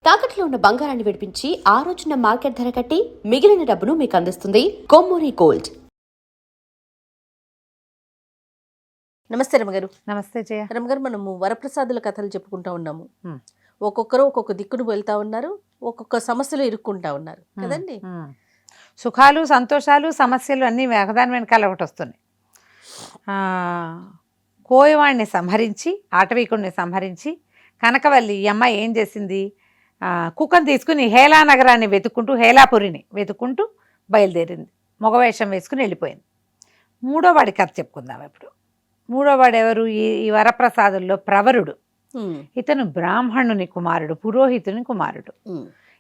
తాకట్లో ఉన్న బంగారాన్ని విడిపించి ఆ రోజున మార్కెట్ ధర కట్టి మిగిలిన డబ్బును మీకు అందిస్తుంది కొమ్మూరి గోల్డ్. నమస్తే రమగారు. నమస్తే జయ. రమగారు, మనము వరప్రసాదుల కథలు చెప్పుకుంటా ఉన్నాము. ఒక్కొక్కరు ఒక్కొక్క దిక్కును వెళ్తా ఉన్నారు, ఒక్కొక్క సమస్యలు ఇరుక్కుంటా ఉన్నారు కదండి. సుఖాలు, సంతోషాలు, సమస్యలు అన్నీ ఒకదాని వెనకాల ఒకటి వస్తున్నాయి. కోయవాణ్ణి సంహరించి, ఆటవీకుడిని సంహరించి కనకవల్లి ఈ అమ్మాయి ఏం చేసింది, కుక్కను తీసుకుని హేలా నగరాన్ని వెతుక్కుంటూ, హేలాపురిని వెతుక్కుంటూ బయలుదేరింది. మగవేషం వేసుకుని వెళ్ళిపోయింది. మూడోవాడి కథ చెప్పుకుందాం ఇప్పుడు. మూడోవాడు ఎవరు? ఈ వరప్రసాదుల్లో ప్రవరుడు. ఇతను బ్రాహ్మణుని కుమారుడు, పురోహితుని కుమారుడు.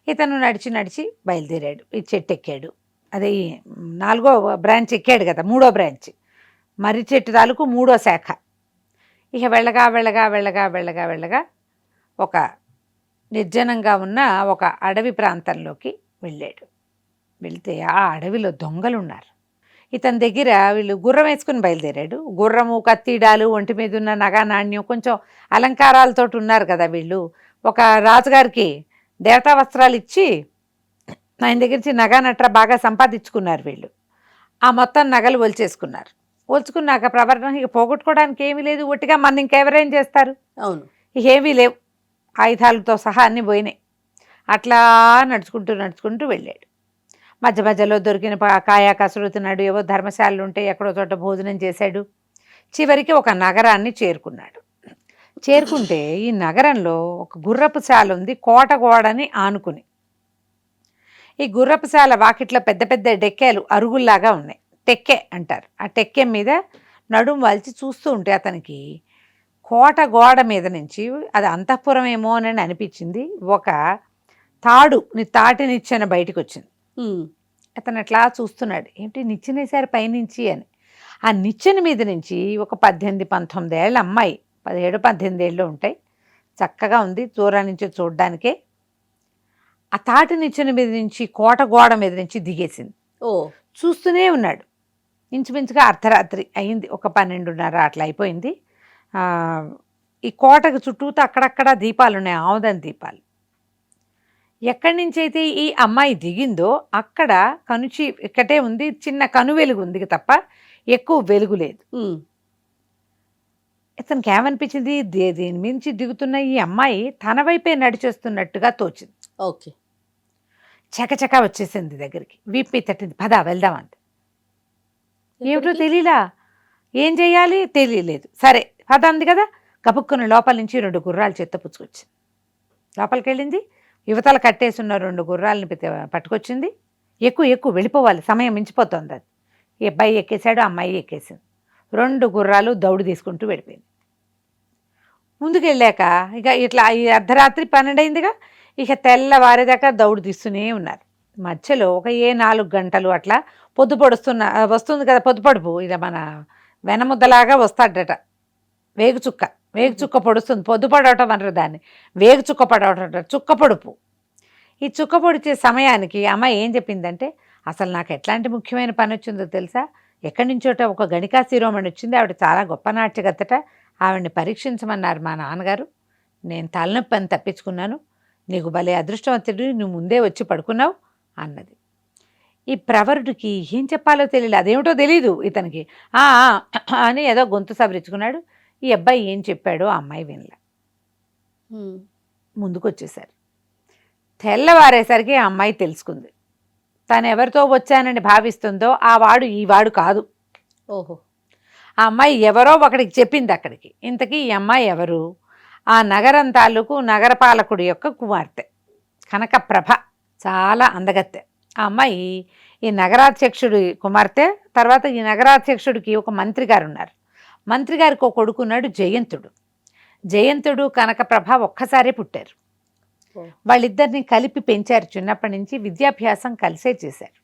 ఇతను నడిచి నడిచి బయలుదేరాడు, ఈ చెట్టు ఎక్కాడు. అదే 4వ బ్రాంచ్ ఎక్కాడు కదా, 3వ బ్రాంచ్ మర్రి చెట్టు తాలూకు 3వ శాఖ. ఇక వెళ్ళగా వెళ్ళగా వెళ్ళగా వెళ్ళగా వెళ్ళగా ఒక నిర్జనంగా ఉన్న ఒక అడవి ప్రాంతంలోకి వెళ్ళాడు. వెళ్తే ఆ అడవిలో దొంగలు ఉన్నారు. ఇతని దగ్గర వీళ్ళు గుర్రం వేసుకుని బయలుదేరాడు. గుర్రము, కత్తిడాలు, ఒంటి మీద ఉన్న నగా నాణ్యం, కొంచెం అలంకారాలతో ఉన్నారు కదా వీళ్ళు. ఒక రాజుగారికి దేవతా వస్త్రాలు ఇచ్చి ఆయన దగ్గర నుంచి నగా నట్ర బాగా సంపాదించుకున్నారు వీళ్ళు. ఆ మొత్తం నగలు ఒలిచేసుకున్నారు. ఒలుచుకున్నాక ప్రవర్తన ఇక పోగొట్టుకోవడానికి ఏమీ లేదు, ఒట్టిగా మన ఇంకెవరేం చేస్తారు. అవును, ఇక ఏమీ లేవు, ఆయుధాలతో సహా అన్నీ పోయినాయి. అట్లా నడుచుకుంటూ నడుచుకుంటూ వెళ్ళాడు. మధ్య మధ్యలో దొరికిన కాయా కసురుతున్నాడు, ఏవో ధర్మశాలలు ఉంటే ఎక్కడో చోట భోజనం చేశాడు. చివరికి ఒక నగరాన్ని చేరుకున్నాడు. చేరుకుంటే ఈ నగరంలో ఒక గుర్రపు శాల ఉంది, కోట గోడని ఆనుకుని. ఈ గుర్రపు శాల వాకిట్లో పెద్ద పెద్ద డెక్కేలు అరుగుల్లాగా ఉన్నాయి, టెక్కె అంటారు. ఆ టెక్కె మీద నడుం వాల్చి చూస్తూ ఉంటే అతనికి కోట గోడ మీద నుంచి, అది అంతఃపురం ఏమో అని అనిపించింది, ఒక తాటి నిచ్చెన బయటికి వచ్చింది. అతను అట్లా చూస్తున్నాడు, ఏంటి నిచ్చెనేసారు పైనుంచి అని. ఆ నిచ్చెన మీద నుంచి ఒక 18-19 ఏళ్ళ అమ్మాయి, 17-18 ఏళ్ళు ఉంటాయి, చక్కగా ఉంది దూరం నుంచి చూడడానికే. ఆ తాటి నిచ్చెన మీద నుంచి కోట గోడ మీద నుంచి దిగేసింది. చూస్తూనే ఉన్నాడు. ఇంచుమించుగా అర్ధరాత్రి అయింది, ఒక 12:30 అట్లా అయిపోయింది. ఈ కోటకు చుట్టూతో అక్కడక్కడ దీపాలు ఉన్నాయి, ఆముదం దీపాలు. ఎక్కడి నుంచి అయితే ఈ అమ్మాయి దిగిందో అక్కడ కనుచి ఇక్కటే ఉంది, చిన్న కను వెలుగు ఉంది తప్ప ఎక్కువ వెలుగు లేదు. ఇతనికి ఏమనిపించింది, దీని మించి దిగుతున్న ఈ అమ్మాయి తన వైపే నడిచేస్తున్నట్టుగా తోచింది. ఓకే, చకచక వచ్చేసింది దగ్గరికి, వీపీ తట్టింది, పద వెళ్దామంది. ఏమిటో తెలియలా, ఏం చెయ్యాలి తెలియలేదు. సరే పద అంది కదా, కపుక్కున్న లోపల నుంచి 2 గుర్రాలు చేత్తో పుచ్చుకొచ్చింది. లోపలికి వెళ్ళింది, యువతల కట్టేసున్న 2 గుర్రాలని పట్టుకొచ్చింది. ఎక్కువ వెళ్ళిపోవాలి, సమయం మించిపోతుంది. అది ఈ అబ్బాయి ఎక్కేశాడు, అమ్మాయి ఎక్కేసింది. 2 గుర్రాలు దౌడు తీసుకుంటూ వెళ్ళిపోయింది. ముందుకు వెళ్ళాక ఇక ఇట్లా ఈ అర్ధరాత్రి 12 అయిందిగా, ఇక తెల్లవారేదాకా దౌడు తీస్తూనే ఉన్నారు. మధ్యలో ఒక 4 గంటలు అట్లా పొద్దు వస్తుంది కదా, పొద్దుపడుపు, ఇక మన వెనముద్దలాగా వస్తాడట, వేగుచుక్క పొడుస్తుంది. పొద్దు పడవటం అనరు దాన్ని, వేగుచుక్క పడవట, చుక్క పొడుపు. ఈ చుక్క పొడిచే సమయానికి అమ్మాయి ఏం చెప్పిందంటే, అసలు నాకు ఎట్లాంటి ముఖ్యమైన పని వచ్చిందో తెలుసా, ఎక్కడి నుంచోట ఒక గణికా శిరోమణి వచ్చింది, ఆవిడ చాలా గొప్ప నాట్యగత్తట, ఆవిడని పరీక్షించమన్నారు మా నాన్నగారు. నేను తలనొప్పి అని తప్పించుకున్నాను, నీకు భలే అదృష్టవంతుడు, నువ్వు ముందే వచ్చి పడుకున్నావు అన్నది. ఈ ప్రవరుడికి ఏం చెప్పాలో తెలియదు, అదేమిటో తెలీదు ఇతనికి. అని ఏదో గొంతు సవరించుకున్నాడు. ఈ అబ్బాయి ఏం చెప్పాడో ఆ అమ్మాయి వినలే. ముందుకు వచ్చేసారు. తెల్లవారేసరికి ఆ అమ్మాయి తెలుసుకుంది, తను ఎవరితో వచ్చానని భావిస్తుందో ఆ వాడు ఈ వాడు కాదు. ఓహో, ఆ అమ్మాయి ఎవరో ఒకడికి చెప్పింది అక్కడికి. ఇంతకీ ఈ అమ్మాయి ఎవరు? ఆ నగరం తాలూకు నగరపాలకుడి యొక్క కుమార్తె కనకప్రభ, చాలా అందగత్తె. ఆ అమ్మాయి ఈ నగరాధ్యక్షుడి కుమార్తె. తర్వాత ఈ నగరాధ్యక్షుడికి ఒక మంత్రి గారు ఉన్నారు. మంత్రి గారికి ఒక కొడుకున్నాడు జయంతుడు కనకప్రభ ఒక్కసారే పుట్టారు. వాళ్ళిద్దరిని కలిపి పెంచారు. చిన్నప్పటి నుంచి విద్యాభ్యాసం కలిసే చేశారు.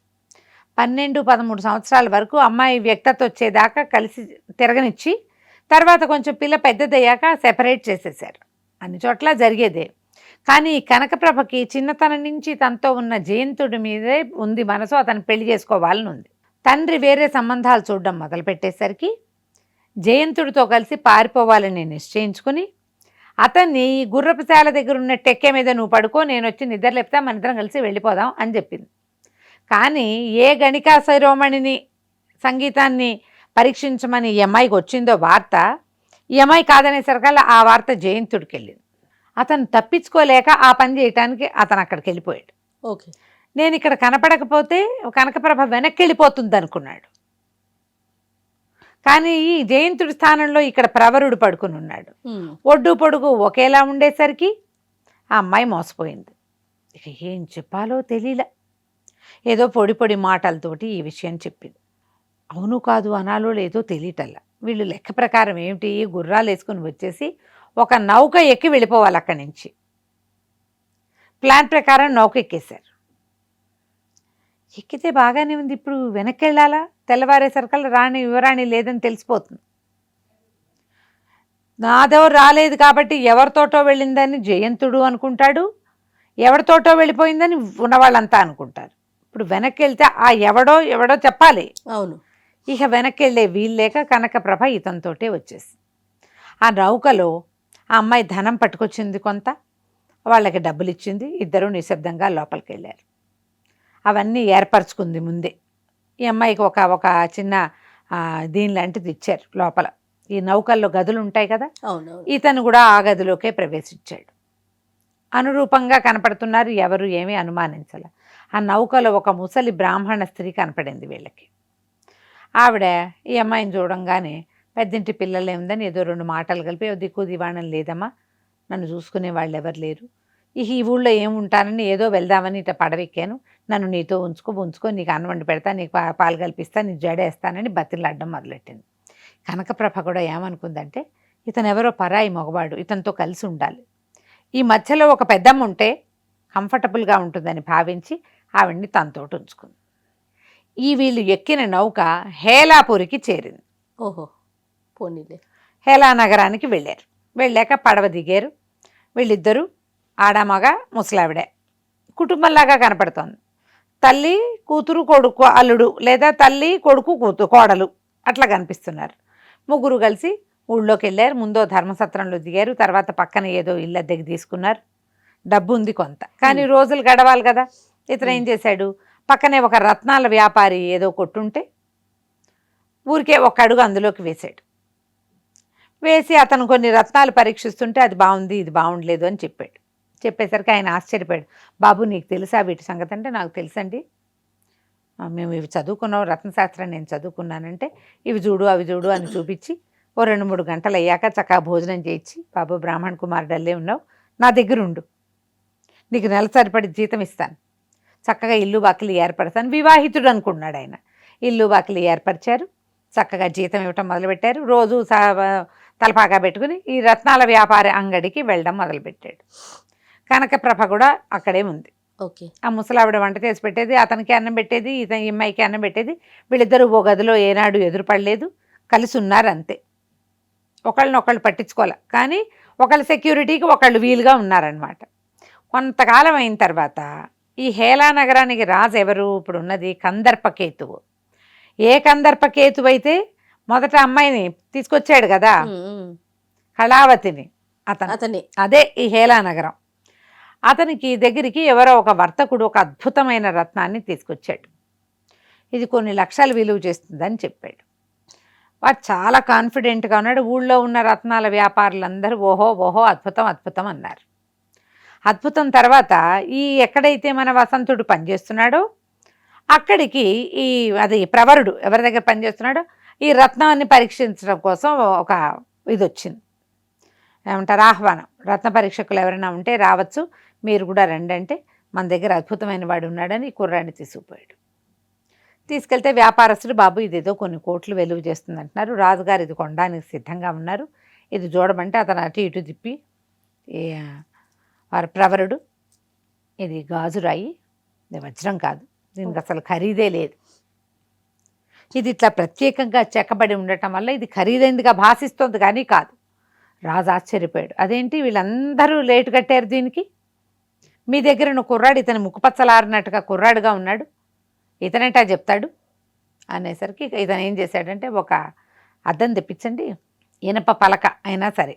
12-13 సంవత్సరాల వరకు అమ్మాయి వ్యక్తత వచ్చేదాకా కలిసి తిరగనిచ్చి, తర్వాత కొంచెం పిల్ల పెద్దదయ్యాక సెపరేట్ చేసేసారు. అన్ని చోట్ల జరిగేదే. కానీ కనకప్రభకి చిన్నతనం నుంచి తనతో ఉన్న జయంతుడి మీదే ఉంది మనసు, అతను పెళ్లి చేసుకోవాలని ఉంది. తండ్రి వేరే సంబంధాలు చూడడం మొదలుపెట్టేసరికి జయంతుడితో కలిసి పారిపోవాలని నిశ్చయించుకుని అతన్ని ఈ గుర్రపుశాల దగ్గర ఉన్న టెక్కే మీద నువ్వు పడుకో, నేను వచ్చి నిద్ర లేపుతా, మన ఇద్దరం కలిసి వెళ్ళిపోదాం అని చెప్పింది. కానీ ఏ గణికా శిరోమణిని సంగీతాన్ని పరీక్షించమని ఈ అమ్మాయికి వచ్చిందో వార్త, ఈ అమ్మాయి కాదనేసరికల్లా ఆ వార్త జయంతుడికి వెళ్ళింది. అతను తప్పించుకోలేక ఆ పని చేయటానికి అతను అక్కడికి వెళ్ళిపోయాడు. ఓకే. నేను ఇక్కడ కనపడకపోతే కనకప్రభ వెనక్కి వెళ్ళిపోతుంది అనుకున్నాడు. కానీ ఈ జయంతుడి స్థానంలో ఇక్కడ ప్రవరుడు పడుకుని ఉన్నాడు. ఒడ్డు పొడుగు ఒకేలా ఉండేసరికి ఆ అమ్మాయి మోసపోయింది. ఇక ఏం చెప్పాలో తెలియలే. ఏదో పొడి పొడి మాటలతోటి ఈ విషయం చెప్పింది. అవును కాదు అనాలో లేదో తెలియటల్లా. వీళ్ళు లెక్క ప్రకారం ఏమిటి, గుర్రాలు వేసుకుని వచ్చేసి ఒక నౌక ఎక్కి వెళ్ళిపోవాలి అక్కడి నుంచి. ప్లాన్ ప్రకారం నౌక ఎక్కేశారు. ఎక్కితే బాగానే ఉంది, ఇప్పుడు వెనక్కి వెళ్ళాలా? తెల్లవారేసరికల్లా రాణి యువరాణి లేదని తెలిసిపోతుంది. నాదో రాలేదు కాబట్టి ఎవరితోటో వెళ్ళిందని జయంతుడు అనుకుంటాడు, ఎవరితోటో వెళ్ళిపోయిందని ఉన్నవాళ్ళంతా అనుకుంటారు. ఇప్పుడు వెనక్కి వెళ్తే ఆ ఎవడో చెప్పాలి. అవును. ఇక వెనక్కి వెళ్ళే వీల్లేక కనకప్రభ ఇతనితోటే వచ్చేసి ఆ నౌకలో ఆ అమ్మాయి ధనం పట్టుకొచ్చింది, కొంత వాళ్ళకి డబ్బులు ఇచ్చింది. ఇద్దరు నిశ్శబ్దంగా లోపలికి వెళ్ళారు. అవన్నీ ఏర్పరచుకుంది ముందే. ఈ అమ్మాయికి ఒక చిన్న దీని లాంటిది ఇచ్చారు లోపల. ఈ నౌకల్లో గదులు ఉంటాయి కదా, ఇతను కూడా ఆ గదిలోకే ప్రవేశించాడు. అనురూపంగా కనపడుతున్నారు, ఎవరు ఏమీ అనుమానించాల. ఆ నౌకలో ఒక ముసలి బ్రాహ్మణ స్త్రీ కనపడింది వీళ్ళకి. ఆవిడ ఈ అమ్మాయిని చూడంగానే పెద్దింటి పిల్లలే ఉందని ఏదో రెండు మాటలు కలిపి, దిక్కు దివాణం లేదమ్మా, నన్ను చూసుకునే వాళ్ళు ఎవరు లేరు, ఈ ఊళ్ళో ఏముంటానని ఏదో వెళ్దామని ఇట్లా పడవెక్కాను, నన్ను నీతో ఉంచుకో, నీకు అన్నం వండి పెడతా, నీకు పాలు కల్పిస్తా, నీకు జడేస్తానని బతిలాడడం మొదలెట్టింది. కనకప్రభ కూడా ఏమనుకుందంటే, ఇతను ఎవరో పరాయి మగవాడు, ఇతనితో కలిసి ఉండాలి, ఈ మధ్యలో ఒక పెద్దమ్మ ఉంటే కంఫర్టబుల్గా ఉంటుందని భావించి ఆవిడ్ని తనతోటి ఉంచుకుంది. వీళ్ళు ఎక్కిన నౌక హేలాపూరికి చేరింది. ఓహో, పోనీలే. హేలా నగరానికి వెళ్ళారు. వెళ్ళాక పడవ దిగారు. వీళ్ళిద్దరూ ఆడమగ ముసలావిడే కుటుంబంలాగా కనపడుతోంది. తల్లి కూతురు కొడుకు అల్లుడు, లేదా తల్లి కొడుకు కోడలు అట్లా కనిపిస్తున్నారు. ముగ్గురు కలిసి ఊళ్ళోకి వెళ్ళారు. ముందో ధర్మసత్రంలో దిగారు, తర్వాత పక్కన ఏదో ఇల్లు అద్దెకి తీసుకున్నారు. డబ్బు ఉంది కొంత, కానీ రోజులు గడవాలి కదా. ఇతను ఏం చేశాడు, పక్కనే ఒక రత్నాల వ్యాపారి ఏదో కొట్టుంటే ఊరికే ఒక అడుగు అందులోకి వేశాడు. వేసి అతను కొన్ని రత్నాలు పరీక్షిస్తుంటే అది బాగుంది, ఇది బాగుండలేదు అని చెప్పాడు. చెప్పేసరికి ఆయన ఆశ్చర్యపోయాడు. బాబు నీకు తెలుసా వీటి సంగతి అంటే, నాకు తెలుసండి, మేము ఇవి చదువుకున్నాం, రత్నశాస్త్రం నేను చదువుకున్నానంటే, ఇవి చూడు అవి చూడు అని చూపించి ఓ 2-3 గంటలు అయ్యాక చక్కగా భోజనం చేయించి, బాబు బ్రాహ్మణ్ కుమారుడల్లే ఉన్నావు, నా దగ్గర ఉండు, నీకు నెల సరిపడి జీతం ఇస్తాను, చక్కగా ఇల్లు వాకిలి ఏర్పడతాను. వివాహితుడు అనుకున్నాడు ఆయన. ఇల్లు వాకిలి ఏర్పరిచారు, చక్కగా జీతం ఇవ్వటం మొదలుపెట్టారు. రోజు తలపాగా పెట్టుకుని ఈ రత్నాల వ్యాపార అంగడికి వెళ్ళడం మొదలుపెట్టాడు. కనకప్రభ కూడా అక్కడే ఉంది. ఓకే. ఆ ముసలావిడ వంట చేసి పెట్టేది, అతనికి అన్నం పెట్టేది, ఈ అమ్మాయికి అన్నం పెట్టేది. వీళ్ళిద్దరూ ఓ గదిలో ఏనాడు ఎదురుపడలేదు, కలిసి ఉన్నారు అంతే. ఒకళ్ళనొకళ్ళు పట్టించుకోలే, కానీ ఒకళ్ళు సెక్యూరిటీకి ఒకళ్ళు వీలుగా ఉన్నారనమాట. కొంతకాలం అయిన తర్వాత ఈ హేలా నగరానికి రాజు ఎవరు, ఇప్పుడు ఉన్నది కందర్పకేతువు. ఏ కందర్పకేతువు అయితే మొదట అమ్మాయిని తీసుకొచ్చాడు కదా, కళావతిని, అతని అదే ఈ హేలా నగరం. అతనికి దగ్గరికి ఎవరో ఒక వర్తకుడు ఒక అద్భుతమైన రత్నాన్ని తీసుకొచ్చాడు. ఇది కొన్ని లక్షలు విలువ చేస్తుందని చెప్పాడు. వాడు చాలా కాన్ఫిడెంట్గా ఉన్నాడు. ఊళ్ళో ఉన్న రత్నాల వ్యాపారులందరూ ఓహో అద్భుతం అన్నారు. అద్భుతం తర్వాత ఎక్కడైతే మన వసంతుడు పనిచేస్తున్నాడో అక్కడికి అది ప్రవరుడు ఎవరి దగ్గర పనిచేస్తున్నాడో ఈ రత్నాన్ని పరీక్షించడం కోసం ఒక ఇది వచ్చింది, ఏమంటారు, ఆహ్వానం. రత్న పరీక్షకులు ఎవరైనా ఉంటే రావచ్చు, మీరు కూడా రండి అంటే, మన దగ్గర అద్భుతమైన వాడు ఉన్నాడని కుర్రాన్ని తీసుకుపోయాడు. తీసుకెళ్తే వ్యాపారస్తుడు, బాబు ఇదేదో కొన్ని కోట్లు వెలువ చేస్తుంది అంటున్నారు, రాజుగారు ఇది కొనడానికి సిద్ధంగా ఉన్నారు, ఇది చూడమంటే అతను అటు ఇటు తిప్పి, వారి ప్రవరుడు, ఇది గాజురాయి, ఇది వజ్రం కాదు, దీనికి అసలు ఖరీదే లేదు, ఇది ఇట్లా ప్రత్యేకంగా చెక్కబడి ఉండటం వల్ల ఇది ఖరీదైందిగా భాషిస్తోంది కానీ కాదు. రాజు ఆశ్చర్యపోయాడు. అదేంటి వీళ్ళందరూ లేటు కట్టారు దీనికి, మీ దగ్గర ఉన్న కుర్రాడు ఇతను ముక్కుపచ్చలారినట్టుగా కుర్రాడుగా ఉన్నాడు, ఇతనేటా చెప్తాడు అనేసరికి ఇతను ఏం చేశాడంటే, ఒక అద్దం తెప్పించండి, ఇనప పలక అయినా సరే,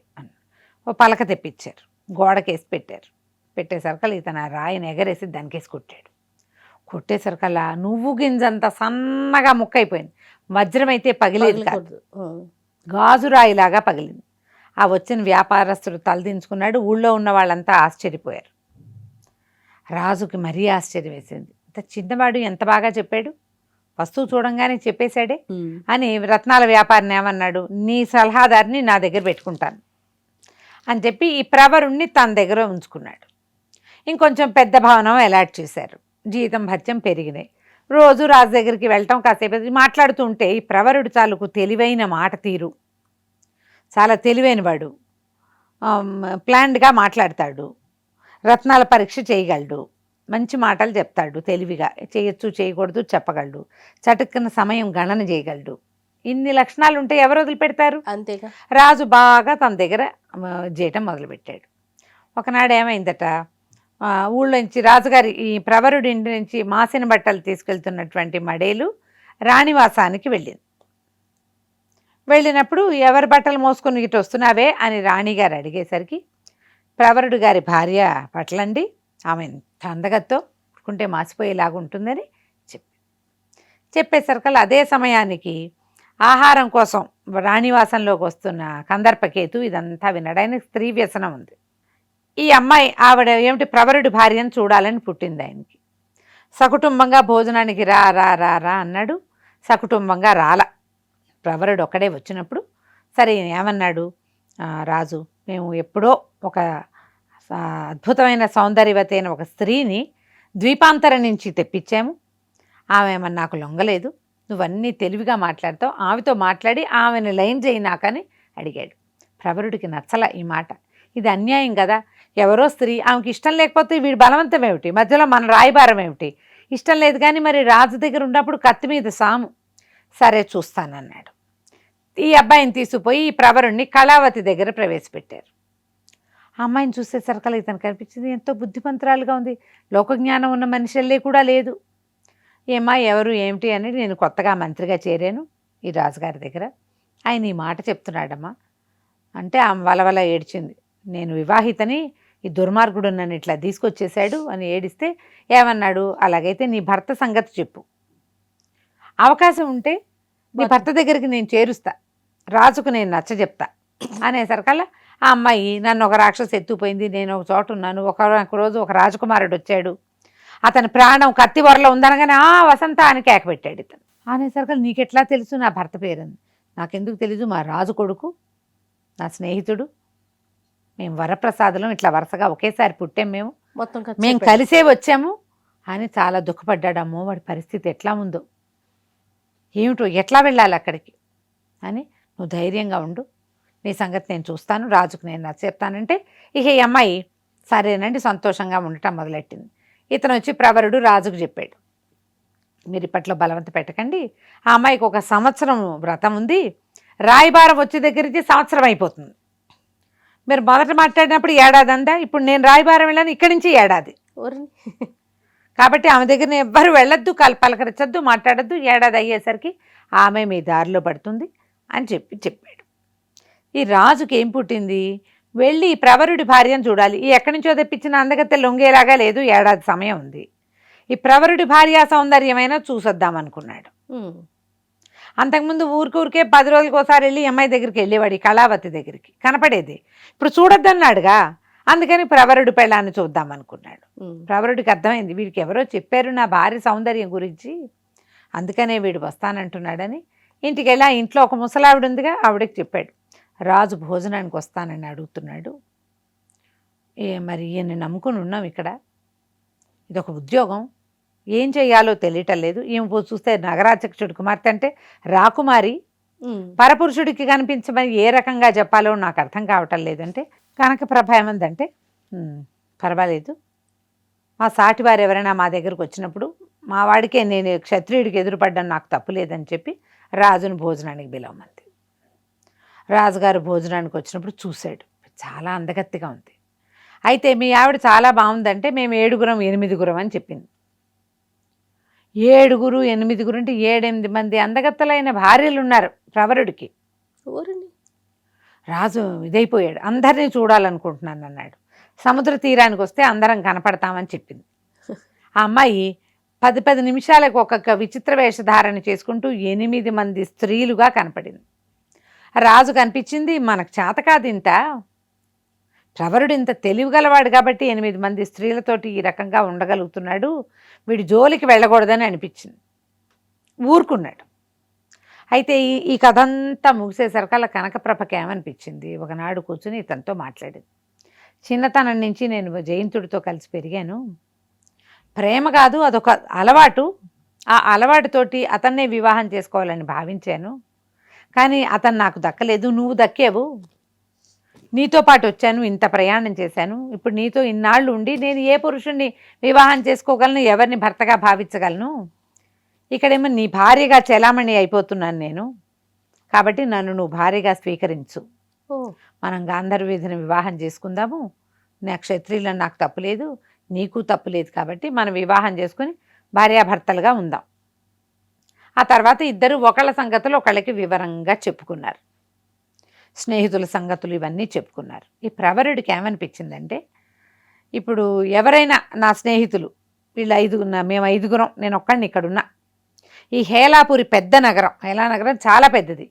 ఓ ఓ పలక తెప్పించారు, గోడకేసి పెట్టారు. పెట్టేసరికల్లా ఇతను ఆ రాయిని ఎగరేసి దానికేసి కొట్టాడు. కొట్టేసరికల్లా నువ్వు గింజంత సన్నగా ముక్కైపోయింది. వజ్రం అయితే పగిలేదు కాదు, పగలకూడదు. గాజు రాయిలాగా పగిలింది. ఆ వచ్చిన వ్యాపారస్తుడు తలదించుకున్నాడు. ఊళ్ళో ఉన్న వాళ్ళంతా ఆశ్చర్యపోయారు. రాజుకి మరీ ఆశ్చర్యం వేసింది. ఇంత చిన్నవాడు ఎంత బాగా చెప్పాడు, వస్తువు చూడంగానే చెప్పేశాడే అని రత్నాల వ్యాపారిని ఏమన్నాడు, నీ సలహాదారిని నా దగ్గర పెట్టుకుంటాను అని చెప్పి ఈ ప్రవరుణ్ణి తన దగ్గర ఉంచుకున్నాడు. ఇంకొంచెం పెద్ద భవనం అలాట్ చేశారు. జీతం భత్యం పెరిగినాయి. రోజు రాజు దగ్గరికి వెళ్ళటం, కాసేపు మాట్లాడుతూ ఉంటే ఈ ప్రవరుడు చాలుకు తెలివైన మాట తీరు, చాలా తెలివైనవాడు, ప్లాన్డ్గా మాట్లాడతాడు, రత్నాల పరీక్ష చేయగలడు, మంచి మాటలు చెప్తాడు, తెలివిగా చేయొచ్చు చేయకూడదు చెప్పగలడు, చటుక్కున సమయం గణన చేయగలడు. ఇన్ని లక్షణాలు ఉంటే ఎవరు వదిలిపెడతారు? అంతేగా. రాజు బాగా తన దగ్గర చేయటం మొదలుపెట్టాడు. ఒకనాడు ఏమైందట, ఊళ్ళోంచి రాజుగారి ఈ ప్రవరుడి ఇంటి నుంచి మాసిన బట్టలు తీసుకెళ్తున్నటువంటి మడేలు రాణివాసానికి వెళ్ళింది. వెళ్ళినప్పుడు ఎవరి బట్టలు మోసుకొని ఇటు వస్తున్నావే అని రాణిగారు అడిగేసరికి, ప్రవరుడు గారి భార్య బట్టలండి, ఆమె ఎంత అందగత్తో పుట్టుకుంటే మాసిపోయేలాగా ఉంటుందని చెప్పేసరికల్లా అదే సమయానికి ఆహారం కోసం రాణివాసంలోకి వస్తున్న కందర్పకేతు ఇదంతా వినడానికి స్త్రీ వ్యసనం ఉంది. ఈ అమ్మాయి ఆవిడ ఏమిటి ప్రవరుడి భార్యను చూడాలని పుట్టింది ఆయనకి. సకుటుంబంగా భోజనానికి రా రా రా రా అన్నాడు. సకుటుంబంగా రాల. ప్రవరుడు ఒక్కడే వచ్చినప్పుడు సరే ఏమన్నాడు రాజు, మేము ఎప్పుడో ఒక అద్భుతమైన సౌందర్యవతి అయిన ఒక స్త్రీని ద్వీపాంతరం నుంచి తెప్పించాము, ఆమె ఏమన్నా నాకు లొంగలేదు, నువ్వన్నీ తెలివిగా మాట్లాడతావు, ఆమెతో మాట్లాడి ఆమెను లైన్ చేయి నాకని అడిగాడు. ప్రవరుడికి నచ్చల ఈ మాట. ఇది అన్యాయం కదా, ఎవరో స్త్రీ, ఆమెకి ఇష్టం లేకపోతే వీడి బలవంతం ఏమిటి, మధ్యలో మన రాయబారం ఏమిటి, ఇష్టం లేదు కానీ మరి రాజు దగ్గర ఉన్నప్పుడు కత్తి మీద సాము, సరే చూస్తానన్నాడు. ఈ అబ్బాయిని తీసుకుపోయి ఈ ప్రవరుణ్ణి కళావతి దగ్గర ప్రవేశపెట్టారు. ఆ అమ్మాయిని చూసేసరికల్లా ఇతను కనిపించింది, ఎంతో బుద్ధిమంతురాలుగా ఉంది, లోకజ్ఞానం ఉన్న మనుషులే కూడా లేదు. ఏమా ఎవరు ఏమిటి అని, నేను కొత్తగా మంత్రిగా చేరాను ఈ రాజుగారి దగ్గర, ఆయన ఈ మాట చెప్తున్నాడమ్మా అంటే ఆమె వలవల ఏడ్చింది. నేను వివాహితని, ఈ దుర్మార్గుడు నన్ను ఇట్లా తీసుకొచ్చేసాడు అని ఏడిస్తే ఏమన్నాడు, అలాగైతే నీ భర్త సంగతి చెప్పు, అవకాశం ఉంటే నీ భర్త దగ్గరికి నేను చేరుస్తా, రాజుకు నేను నచ్చ చెప్తా అనేసరికల్లా ఆ అమ్మాయి, నన్ను ఒక రాక్షసు ఎత్తుపోయింది, నేను ఒక చోట ఉన్నాను, ఒక రోజు ఒక రాజకుమారుడు వచ్చాడు, అతని ప్రాణం కత్తి వరలో ఉందనగానే వసంత అని కేక పెట్టాడు ఇతను. అనేసరికల్లా నీకెట్లా తెలుసు నా భర్త పేరుంది? నాకెందుకు తెలీదు, మా రాజు కొడుకు, నా స్నేహితుడు, మేము వరప్రసాదులం, ఇట్లా వరుసగా ఒకేసారి పుట్టాం, మేము కలిసే వచ్చాము అని చాలా దుఃఖపడ్డాడు. అమ్మో వాడి పరిస్థితి ఎట్లా ఉందో ఏమిటో, ఎట్లా వెళ్ళాలి అక్కడికి అని, నువ్వు ధైర్యంగా ఉండు, నీ సంగతి నేను చూస్తాను, రాజుకు నేను నచ్చ చెప్తానంటే ఇక ఈ అమ్మాయి సరేనండి సంతోషంగా ఉండటం మొదలెట్టింది. ఇతను వచ్చి ప్రవరుడు రాజుకు చెప్పాడు, మీరు ఇప్పట్లో బలవంత పెట్టకండి, ఆ అమ్మాయికి ఒక సంవత్సరం వ్రతం ఉంది, రాయబారం వచ్చే దగ్గర నుంచి సంవత్సరం అయిపోతుంది, మీరు మొదట మాట్లాడినప్పుడు ఏడాది అందా, ఇప్పుడు నేను రాయబారం వెళ్ళాను ఇక్కడి నుంచి ఏడాది, కాబట్టి ఆమె దగ్గర ఎవ్వరు వెళ్ళొద్దు, పలకరించద్దు, మాట్లాడద్దు, ఏడాది అయ్యేసరికి ఆమె మీ దారిలో పడుతుంది అని చెప్పాడు. ఈ రాజుకి ఏం పుట్టింది, వెళ్ళి ప్రవరుడి భార్యను చూడాలి, ఈ ఎక్కడి నుంచో తెప్పించిన అందగత్తె లొంగేలాగా లేదు, ఏడాది సమయం ఉంది, ఈ ప్రవరుడి భార్య సౌందర్యమైనా చూసొద్దామనుకున్నాడు. అంతకుముందు ఊరికే 10 రోజులకి ఒకసారి వెళ్ళి అమ్మాయి దగ్గరికి వెళ్ళేవాడు, ఈ కళావతి దగ్గరికి కనపడేది, ఇప్పుడు చూడొద్దన్నాడుగా, అందుకని ప్రవరుడి పెళ్ళాన్ని చూద్దామనుకున్నాడు. ప్రవరుడికి అర్థమైంది, వీడికి ఎవరో చెప్పారు నా భార్య సౌందర్యం గురించి, అందుకనే వీడు వస్తానంటున్నాడని. ఇంటికి వెళ్ళి ఆ ఇంట్లో ఒక ముసలావిడ ఉందిగా, ఆవిడకి చెప్పాడు, రాజు భోజనానికి వస్తానని అడుగుతున్నాడు, మరి ఈయన్ని నమ్ముకుని ఉన్నాం ఇక్కడ, ఇదొక ఉద్యోగం, ఏం చేయాలో తెలియటం లేదు, ఈమె చూస్తే నగరాధ్యక్షుడి కుమార్తె అంటే రాకుమారి, పరపురుషుడికి కనిపించమని ఏ రకంగా చెప్పాలో నాకు అర్థం కావటం లేదంటే, కనకప్రభ ఏమందంటే పర్వాలేదు, మా సాటి వారు ఎవరైనా మా దగ్గరకు వచ్చినప్పుడు మా వాడికే, నేను క్షత్రియుడికి ఎదురుపడ్డాను, నాకు తప్పు లేదని చెప్పి రాజును భోజనానికి పిలవమంది. రాజుగారు భోజనానికి వచ్చినప్పుడు చూశాడు, చాలా అందగత్తిగా ఉంది, అయితే మీ ఆవిడ చాలా బాగుందంటే మేము 7గురం 8గురం అని చెప్పింది. 7 8 అంటే 7 8 మంది అందగత్తలైన భార్యలు ఉన్నారు ప్రవరుడికి. రాజు ఇదైపోయాడు, అందరినీ చూడాలనుకుంటున్నాను అన్నాడు. సముద్ర తీరానికి వస్తే అందరం కనపడతామని చెప్పింది. ఆ అమ్మాయి 10 నిమిషాలకు ఒక్కొక్క విచిత్ర వేషధారణ చేసుకుంటూ 8 మంది స్త్రీలుగా కనపడింది. రాజు కనిపించింది, మనకు చేత కాదు ఇంత, ప్రవరుడు ఇంత తెలివిగలవాడు కాబట్టి 8 మంది స్త్రీలతోటి ఈ రకంగా ఉండగలుగుతున్నాడు, వీడి జోలికి వెళ్ళకూడదని అనిపించింది. ఊరుకున్నాడు. అయితే ఈ కథ అంతా ముగిసేసరికల్లా కనకప్రభకి ఏమనిపించింది, ఒకనాడు కూర్చుని ఇతనితో మాట్లాడింది. చిన్నతనం నుంచి నేను జయంతుడితో కలిసి పెరిగాను, ప్రేమ కాదు అదొక అలవాటు, ఆ అలవాటుతోటి అతన్నే వివాహం చేసుకోవాలని భావించాను, కానీ అతను నాకు దక్కలేదు, నువ్వు దక్కావు, నీతో పాటు వచ్చాను, ఇంత ప్రయాణం చేశాను, ఇప్పుడు నీతో ఇన్నాళ్ళు ఉండి నేను ఏ పురుషుణ్ణి వివాహం చేసుకోగలను, ఎవరిని భర్తగా భావించగలను, ఇక్కడేమో నీ భార్యగా చెలామణి అయిపోతున్నాను నేను, కాబట్టి నన్ను నువ్వు భార్యగా స్వీకరించు, మనం గాంధర్వీధిని వివాహం చేసుకుందాము, నా క్షత్రియులను నాకు తప్పులేదు, నీకు తప్పులేదు, కాబట్టి మనం వివాహం చేసుకుని భార్యాభర్తలుగా ఉందాం. ఆ తర్వాత ఇద్దరు ఒకళ్ళ సంగతులు ఒకళ్ళకి వివరంగా చెప్పుకున్నారు, స్నేహితుల సంగతులు ఇవన్నీ చెప్పుకున్నారు. ఈ ప్రవరుడికి ఏమనిపించిందంటే, ఇప్పుడు ఎవరైనా నా స్నేహితులు వీళ్ళు మేము 5గురం, నేను ఒక్కడిని ఇక్కడున్నా, ఈ హేలాపురి పెద్ద నగరం, హేలానగరం చాలా పెద్దది,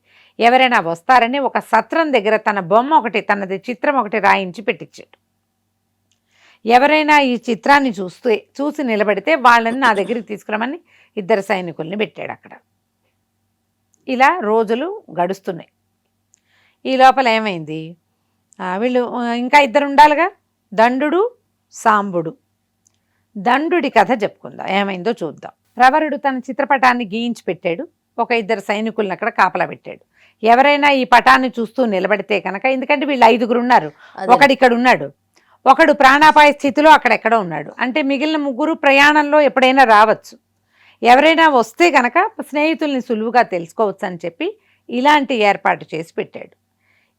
ఎవరైనా వస్తారని ఒక సత్రం దగ్గర తన బొమ్మ ఒకటి, తనది చిత్రం ఒకటి రాయించి పెట్టించాడు. ఎవరైనా ఈ చిత్రాన్ని చూసి నిలబడితే వాళ్ళని నా దగ్గరికి తీసుకురమని 2 సైనికుల్ని పెట్టాడు అక్కడ. ఇలా రోజులు గడుస్తున్నాయి. ఈ లోపల ఏమైంది, వీళ్ళు ఇంకా 2 ఉండాలిగా, దండుడు సాంబుడు. దండుడి కథ చెప్పుకుందాం, ఏమైందో చూద్దాం. ప్రవరుడు తన చిత్రపటాన్ని గీయించి పెట్టాడు, ఒక 2 సైనికులను అక్కడ కాపలా పెట్టాడు. ఎవరైనా ఈ పటాన్ని చూస్తూ నిలబడితే కనుక, ఎందుకంటే వీళ్ళు 5గురు ఉన్నారు, ఒకడు ఇక్కడ ఉన్నాడు, ఒకడు ప్రాణాపాయ స్థితిలో అక్కడెక్కడో ఉన్నాడు, అంటే మిగిలిన 3 ప్రయాణంలో ఎప్పుడైనా రావచ్చు, ఎవరైనా వస్తే కనుక స్నేహితుల్ని సులువుగా తెలుసుకోవచ్చు అని చెప్పి ఇలాంటి ఏర్పాటు చేసి పెట్టాడు.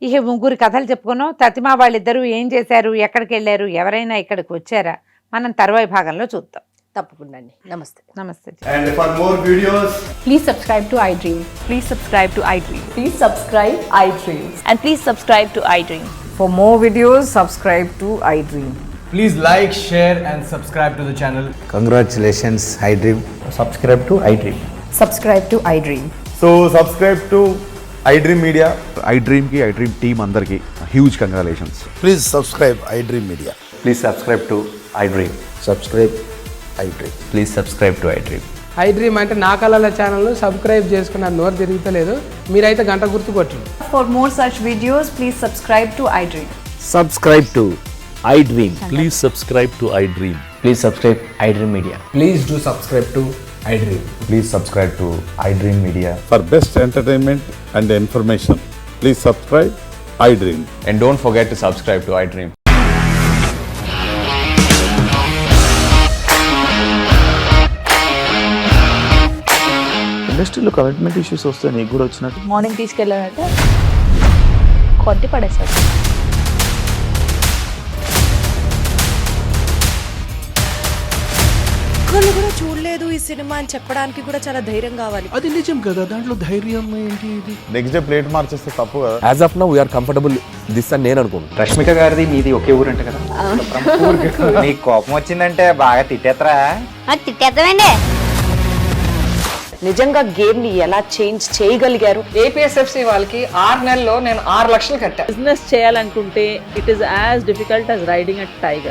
ఇక 3 కథలు చెప్పుకున్నాం. తతిమా వాళ్ళిద్దరూ ఏం చేశారు, ఎక్కడికి వెళ్ళారు, ఎవరైనా ఇక్కడికి వచ్చారా, మనం తర్వాయి భాగంలో చూద్దాం. తప్పకుండా అండి. నమస్తే. నమస్తే. And for more videos, Please subscribe to iDream. Please subscribe to iDream. Please subscribe iDream. And please subscribe to iDream. For more videos, subscribe to iDream. please like, share and subscribe to the channel. Congratulations, iDream. Subscribe to iDream. Subscribe to iDream. So subscribe to iDream Media. iDream ki iDream team andarki huge congratulations. Please subscribe iDream Media. Please subscribe to iDream. Subscribe iDream. Please subscribe to iDream. iDream అంటే నా కళల ఛానల్ను subscribe చేసుకున్న నోరు తిరుగుతలేదు, మీరైతే గంట గుర్తు కొట్టండి. For more such videos, please subscribe to iDream. Subscribe to iDream. Please subscribe to iDream. Please subscribe iDream Media. Please do subscribe to iDream. Please subscribe to iDream Media. For best entertainment and information, please subscribe iDream. And don't forget to subscribe to iDream. ఇండస్ట్రీలో commitment issues వస్తే నీకు కూడా వచ్చినట్టు morning తీసుకెళ్ళాలంటే కొట్టి పడేసాడు. ఒక్కళ్ళు కూడా చూడలేదు ఈ సినిమా అని చెప్పడానికి కూడా చాలా ధైర్యం కావాలి. అది నిజం కదా, దాంట్లో ధైర్యం ఏంటి? ఇది నెక్స్ట్ డే ప్లేట్ మార్చేస్తే తప్పు కదా. As of now, we are comfortable this అని నేను అనుకుంటున్నాను. రష్మిక గారిది మీది ఒకే ఊరంట కదా. నీకు కోపం వచ్చిందంటే బాగా తిట్టేత్తరా? తిట్టేద్దామండి. నిజంగా గేమ్ ని ఎలా చేంజ్ చేయగలిగారు? ఏపీఎస్ఎఫ్సి వాళ్ళకి 6 నెలల్లో నేను 6 లక్షలు కట్టా. బిజినెస్ చేయాలనుకుంటే it is as difficult as riding a tiger.